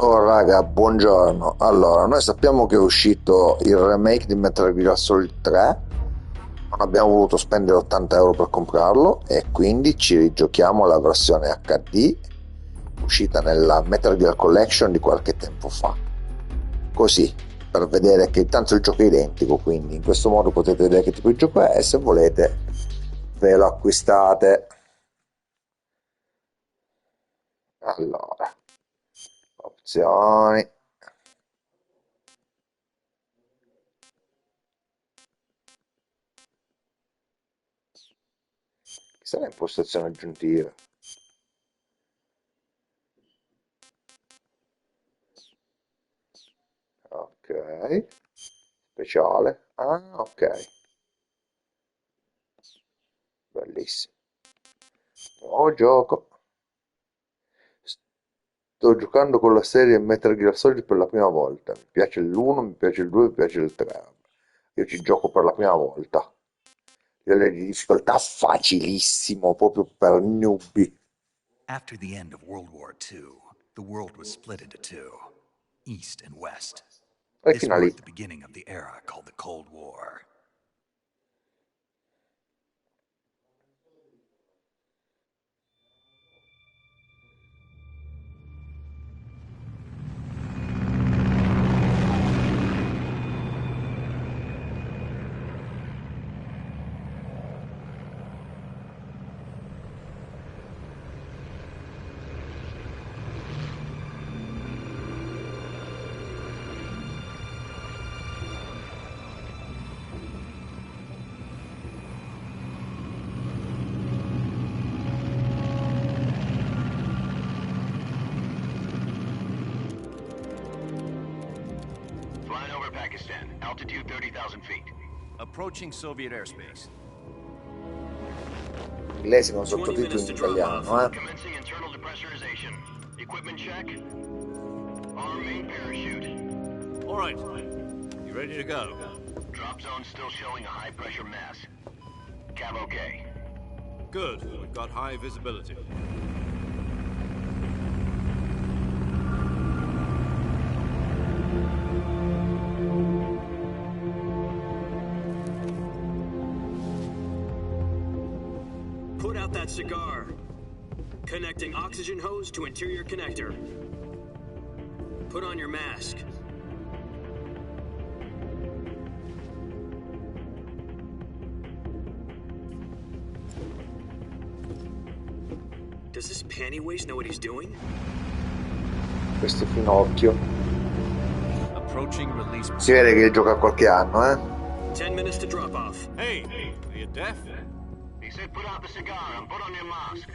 Oh raga, buongiorno. Allora, noi sappiamo che è uscito il remake di Metal Gear Solid 3, non abbiamo voluto spendere 80 euro per comprarlo e quindi ci rigiochiamo la versione HD uscita nella Metal Gear Collection di qualche tempo fa. Così, per vedere che intanto il gioco è identico, quindi in questo modo potete vedere che tipo di gioco è e se volete ve lo acquistate. Allora, opzioni. Chissà le impostazioni aggiuntive. Ok, speciale. Ah, ok, bellissimo. Nuovo gioco. Sto giocando con la serie Metal Gear Solid per la prima volta. Mi piace l'1, mi piace il 2, mi piace il 3. Io ci gioco per la prima volta. Livello di difficoltà facilissimo, proprio per newbie. After the end of World War II, the world was split into two, East and West. E This fino a lì. marked the beginning of the era called the Cold War. Flying over Pakistan, altitude 30,000 feet. Approaching Soviet airspace. Inglesi con 20 sottotitoli minutes in to drop off. italiano, eh. Commencing internal depressurization. Equipment check. Arm main parachute. All right. You ready to go? Drop zone still showing a high pressure mass. Cav okay. Good. We've got high visibility. Put out that cigar. Connecting oxygen hose to interior connector. Put on your mask. Does this panty waste know what he's doing? Questo finocchio. Approaching release. Si vede che gioca qualche anno, eh. 10 minutes to drop off. Hey, are you deaf? He said put out the cigar and put on your mask.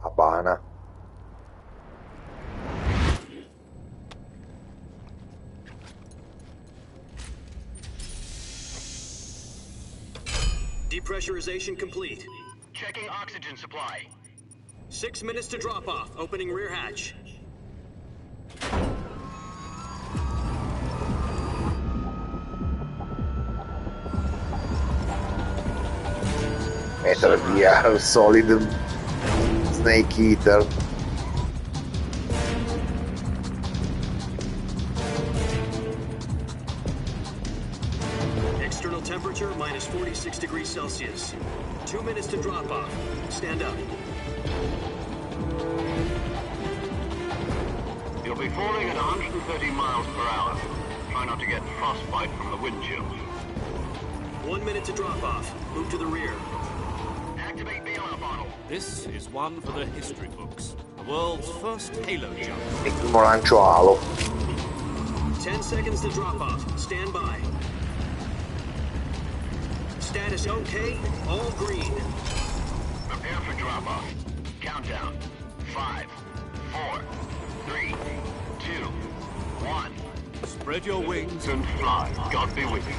Habana. Depressurization complete. Checking oxygen supply. 6 minutes to drop off. Opening rear hatch. Metal Gear Solid Snake Eater. External temperature minus 46 degrees Celsius. 2 minutes to drop off. Stand up. You'll be falling at 130 miles per hour. Try not to get frostbite from the wind chill. 1 minute to drop off. Move to the rear. Activate bailout bottle. This is one for the history books. The world's first Halo jump. Il primo lancio alo. 10 seconds to drop off. Stand by. Status okay. All green. Prepare for drop off. Countdown. 5, 4, 3, 2, 1. Spread your wings And fly. God be with you.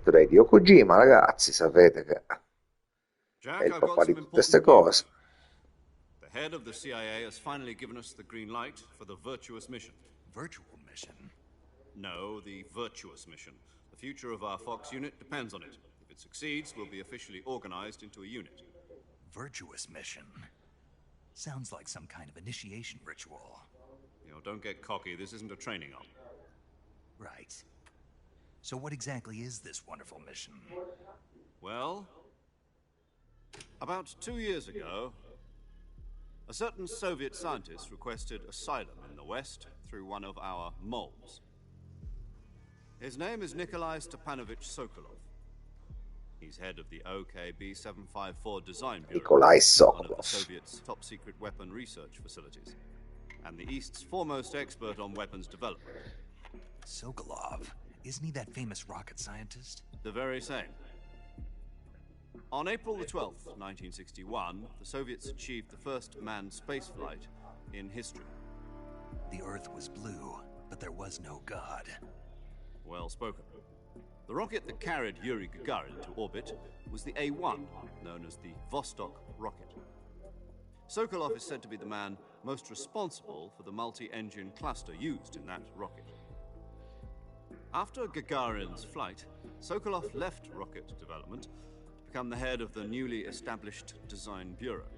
fatto da Hideo Kojima, ragazzi, sapete che è Jack, il I've got papà di some tutte queste important cose. news. The head of the CIA has finally given us the green light for the virtuous mission. Virtual mission? No, the virtuous mission. The future of our Fox unit depends on it. If it succeeds, we'll be officially organized into a unit. Virtuous mission? Sounds like some kind of initiation ritual. You know, don't get cocky. This isn't a training op. Right. So what exactly is this wonderful mission? Well, about 2 years ago, a certain Soviet scientist requested asylum in the West through one of our moles. His name is Nikolai Stepanovich Sokolov. He's head of the OKB-754 Design Bureau, Nikolai one of the Sokolov. Soviet's top-secret weapon research facilities, and the East's foremost expert on weapons development. Sokolov? Isn't he that famous rocket scientist? The very same. On April the 12th, 1961, the Soviets achieved the first manned spaceflight in history. The Earth was blue, but there was no God. Well spoken. The rocket that carried Yuri Gagarin to orbit was the A-1, known as the Vostok rocket. Sokolov is said to be the man most responsible for the multi-engine cluster used in that rocket. After Gagarin's flight, Sokolov left rocket development to become the head of the newly established Design Bureau.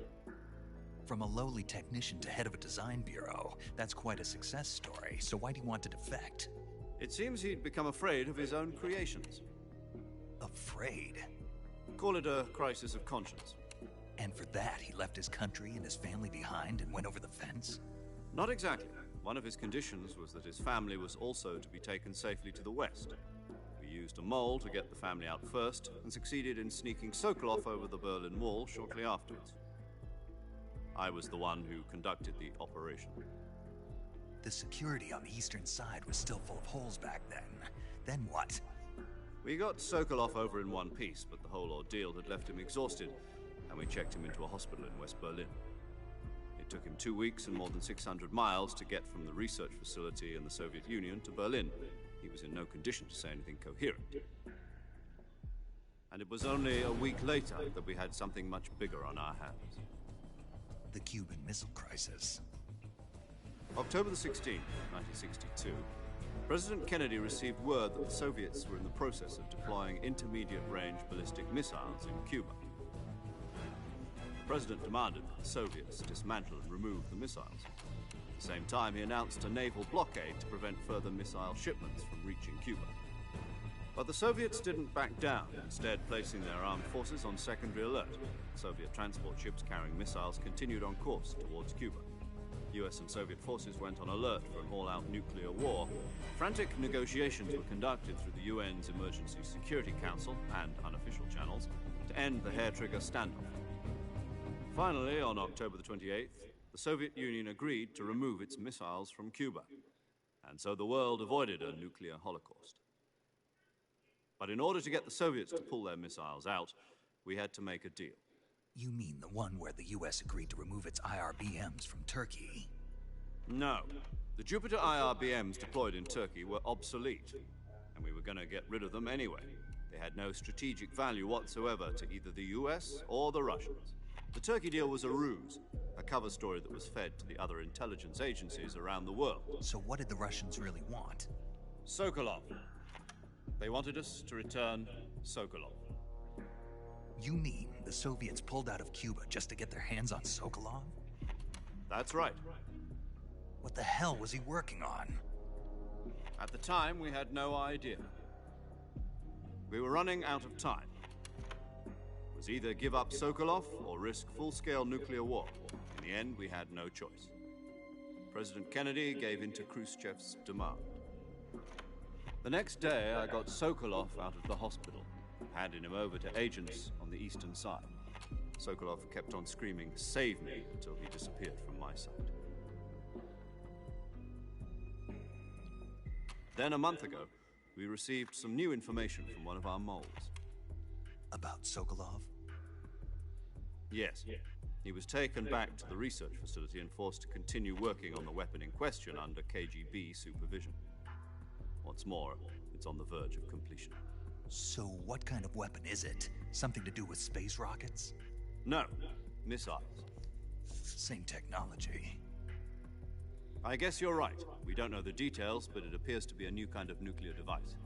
From a lowly technician to head of a design bureau, that's quite a success story, so why do you want to defect? It seems he'd become afraid of his own creations. Afraid? Call it a crisis of conscience. And for that, he left his country and his family behind and went over the fence? Not exactly. One of his conditions was that his family was also to be taken safely to the West. We used a mole to get the family out first and succeeded in sneaking Sokolov over the Berlin Wall shortly afterwards. I was the one who conducted the operation. The security on the eastern side was still full of holes back then. Then what? We got Sokolov over in one piece, but the whole ordeal had left him exhausted, and we checked him into a hospital in West Berlin. It took him 2 weeks and more than 600 miles to get from the research facility in the Soviet Union to Berlin. He was in no condition to say anything coherent. And it was only a week later that we had something much bigger on our hands. The Cuban Missile Crisis. October the 16th, 1962, President Kennedy received word that the Soviets were in the process of deploying intermediate-range ballistic missiles in Cuba. The President demanded that the Soviets dismantle and remove the missiles. At the same time, he announced a naval blockade to prevent further missile shipments from reaching Cuba. But the Soviets didn't back down, instead placing their armed forces on secondary alert. Soviet transport ships carrying missiles continued on course towards Cuba. US and Soviet forces went on alert for an all-out nuclear war. Frantic negotiations were conducted through the UN's Emergency Security Council and unofficial channels to end the hair-trigger standoff. Finally, on October the 28th, the Soviet Union agreed to remove its missiles from Cuba, and so the world avoided a nuclear holocaust. But in order to get the Soviets to pull their missiles out, we had to make a deal. You mean the one where the US agreed to remove its IRBMs from Turkey? No. The Jupiter IRBMs deployed in Turkey were obsolete, and we were going to get rid of them anyway. They had no strategic value whatsoever to either the US or the Russians. The Turkey deal was a ruse, a cover story that was fed to the other intelligence agencies around the world. So what did the Russians really want? Sokolov. They wanted us to return Sokolov. You mean the Soviets pulled out of Cuba just to get their hands on Sokolov? That's right. What the hell was he working on? At the time, we had no idea. We were running out of time. It was either give up Sokolov or risk full-scale nuclear war. In the end, we had no choice. President Kennedy gave in to Khrushchev's demand. The next day, I got Sokolov out of the hospital, handing him over to agents on the eastern side. Sokolov kept on screaming, "Save me," until he disappeared from my sight. Then a month ago, we received some new information from one of our moles. About Sokolov? Yes. He was taken back to the research facility and forced to continue working on the weapon in question under KGB supervision. What's more, it's on the verge of completion. So what kind of weapon is it? Something to do with space rockets? No, missiles. Same technology. I guess you're right. We don't know the details, but it appears to be a new kind of nuclear device.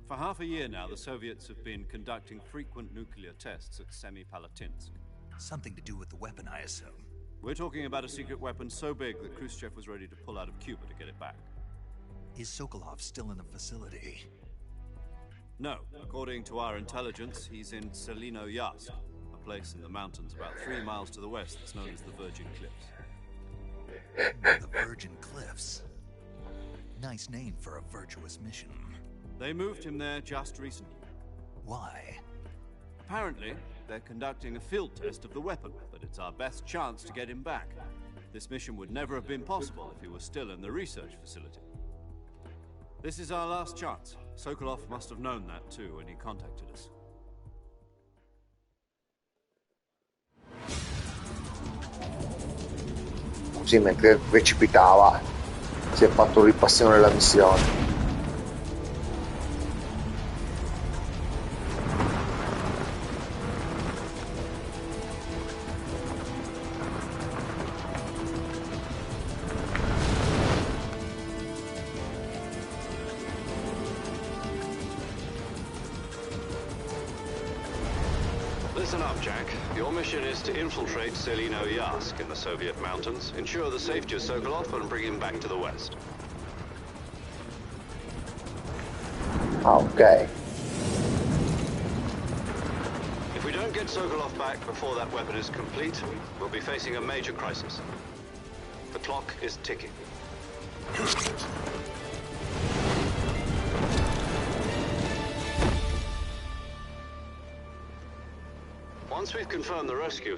For half a year now, the Soviets have been conducting frequent nuclear tests at Semipalatinsk. Something to do with the weapon, I assume. We're talking about a secret weapon so big that Khrushchev was ready to pull out of Cuba to get it back. Is Sokolov still in the facility? No, according to our intelligence, he's in Selino-Yarsk, a place in the mountains about 3 miles to the west that's known as the Virgin Cliffs. The Virgin Cliffs. Nice name for a virtuous mission. They moved him there just recently. Why? Apparently, they're conducting a field test of the weapon, but it's our best chance to get him back. This mission would never have been possible if he was still in the research facility. This is our last chance. Sokolov must have known that too when he contacted us. Così mentre precipitava si è fatto il ripassino della missione. Listen up, Jack. Your mission is to infiltrate Selino-Yarsk in the Soviet mountains, ensure the safety of Sokolov, and bring him back to the West. Ok. If we don't get Sokolov back before that weapon is complete, we'll be facing a major crisis. The clock is ticking. Once we've confirmed the rescue,